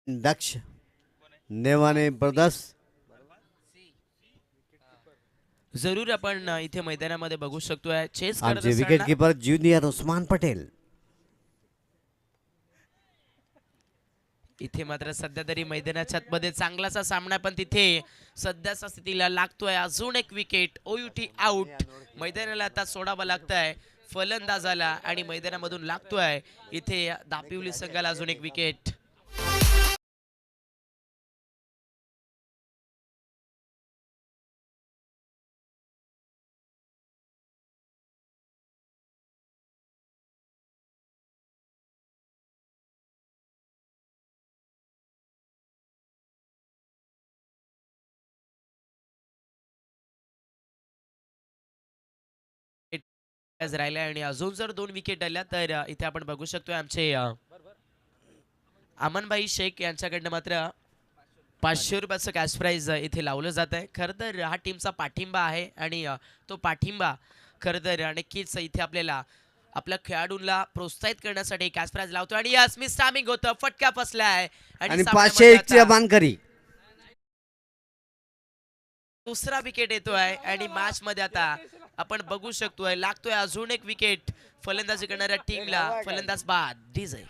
दक्ष नेवाने brothers. जरूर आपण इथे मैदानामध्ये बघू शकतोय चेस करत आमचे विकेट असताना कीपर ज्युनियर उस्मान पटेल। इथे मात्र सध्या तरी मैदानाच्या आतमध्ये चांगलासा सामना पण तिथे सध्याच्या स्थितीला लागतोय। अजून एक विकेट ओयूटी आउट। मैदानाला आता सोडावं लागतंय फलंदाजाला आणि मैदानामधून लागतोय इथे दापिवली संघाला अजून एक विकेट। राहिल्या आणि अजून जर 2 विकेट आल्या तर इथे आपण बघू शकतोय आमचे अमनभाई शेख यांच्याकडनं मात्र 500 रुपयाचं कॅश प्राइज इथे लावलं जात आहे। खरं तर हा टीमचा पाठिंबा आहे आणि तो पाठिंबा खरं तर नक्कीच इथे आपल्याला आपल्या खेळाडूंना प्रोत्साहित करण्यासाठी कॅश प्राइज लावतो आणि यस मिस टायमिंग होतं फटका फसलाय आणि सामन्यामध्ये 501 ची आता मानकरी दुसरा विकेट येतोय आणि मॅच मध्ये आता आपण बघू शकतोय लागतोय अजून एक विकेट फलंदाजी करणाऱ्या टीमला। फलंदाज बाद डीजे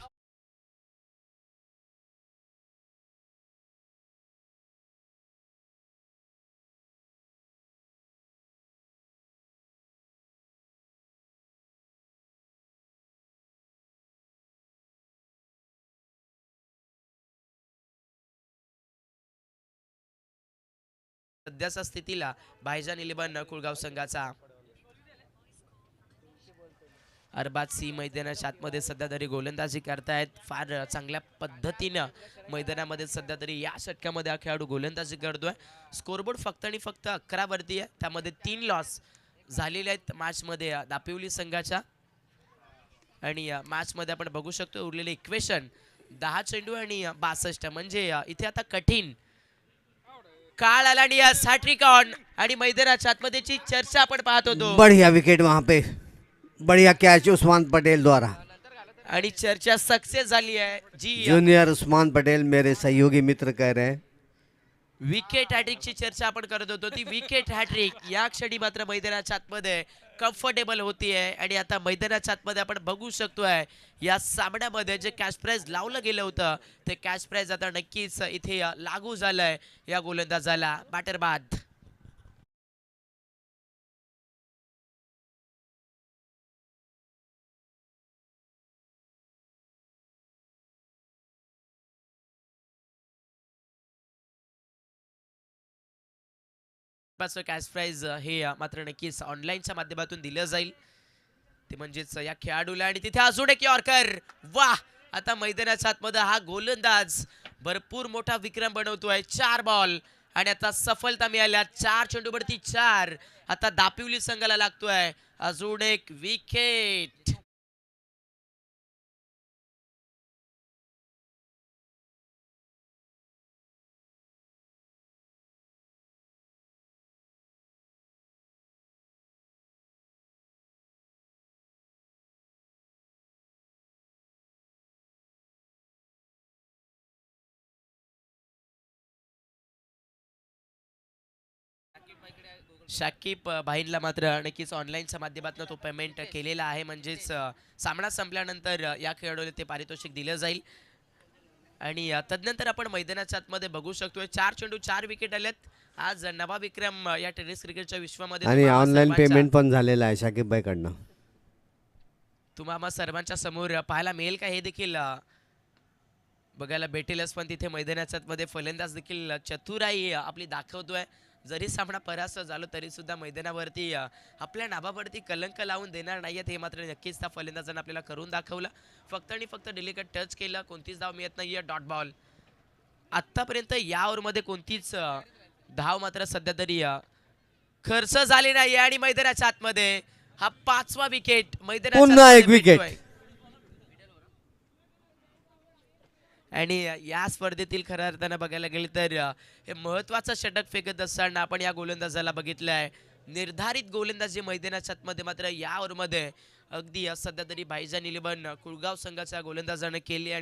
सध्याच्या स्थितीला भाईजान 11 कुळगाव संघाचा अरबाज सी मैदानाच्या आतमध्ये सध्या तरी गोलंदाजी करतायत। फार चांगल्या पद्धतीनं मैदानामध्ये सध्या तरी या षटकामध्ये हा खेळाडू गोलंदाजी करतोय। स्कोरबोर्ड फक्त आणि फक्त 11 वरती आहे, त्यामध्ये 3 लॉस झालेले आहेत मॅच मध्ये दापिवली संघाच्या। आणि मॅच मध्ये आपण बघू शकतो उरलेले इक्वेशन 10 चेंडू आणि 62 म्हणजे इथे आता कठीण काळ आला आणि हॅट्रिक ऑन आणि मैदानाच्या आतमध्येची चर्चा आपण पाहत होतो। बढ़िया विकेट वहां पे, बढ़िया कैच उस्मान पटेल द्वारा आणि चर्चा सक्सेस झाली आहे जी जूनियर उस्मान पटेल मेरे सहयोगी मित्र कह रहे हैं। विकेट हॅट्रिकची चर्चा आपण करत होतो ती विकेट हॅट्रिक या क्षणी मात्र मैदानाच्या आतमध्ये कम्फर्टेबल होतीये आणि आता मैदानाच्या आतमध्ये आपण बघू शकतोय या सामन्यामध्ये जे कॅश प्राइज लावलं गेलं होतं ते कॅश प्राइज आता नक्कीच इथे लागू झालंय या गोलंदाजाला। बॅटर बाद कॅश प्राइज हे मात्र नक्कीच ऑनलाईनच्या माध्यमातून दिलं जाईल ते म्हणजेच या खेळाडूला। आणि तिथे अजून एक यॉर्कर वाह। आता मैदानाच्या आतमध्ये हा गोलंदाज भरपूर मोठा विक्रम बनवतोय। 4 बॉल आणि आता सफलता मिळाल्या 4 चेंडूवरती 4। आता दापिवली संघाला लागतोय अजून एक विकेट। शाकिब भाईंना मात्र नक्कीच ऑनलाईनच्या माध्यमातून तो पेमेंट केलेला आहे म्हणजेच सामना संपल्यानंतर या खेळाडूला ते पारितोषिक दिलं जाईल। आणि तदनंतर आपण मैदानाच्या आतमध्ये बघू शकतोय 4 चेंडू 4 विकेट आलेत। आज नवा विक्रम या टेनिस क्रिकेटच्या विश्वामध्ये आणि ऑनलाइन पेमेंट पण झालेला आहे शाकिब भाई कडनं। तुम्हाला सर्वांच्या समोर पाहायला मिळेल का हे देखील बघायला भेटेलच। पण तिथे मैदानाच्या आतमध्ये फलंदाज देखील चतुराई आपली दाखवतोय। जरी सामना परास्त झालो तरी सुद्धा मैदानावरती आपल्या नाभावरती कलंक लावून देणार नाहीयेत हे मात्र नक्कीच त्या फलंदाजाने आपल्याला करून दाखवलं। फक्त आणि फक्त डेलिकेट टच केला, कोणतीच धाव मिळत नाहीये। डॉट बॉल आतापर्यंत या ओव्हरमध्ये कोणतीच धाव मात्र सध्या तरी खर्च झाली नाही आणि मैदानाच्या आतमध्ये हा 5वा विकेट मैदानाच्या पुन्हा एक आतमध्ये विकेट। भेटतोय। आणि या स्पर्धेतील खऱ्या अर्थानं बघायला गेलं तर हे महत्त्वाचं षटक फेकत असताना आपण या गोलंदाजाला बघितलंय। निर्धारित गोलंदाजी मैदानाच्या आतमध्ये मात्र या ओव्हरमध्ये अगदी सध्या तरी भाईजान 11 कुळगाव संघाच्या गोलंदाजाने केली आणि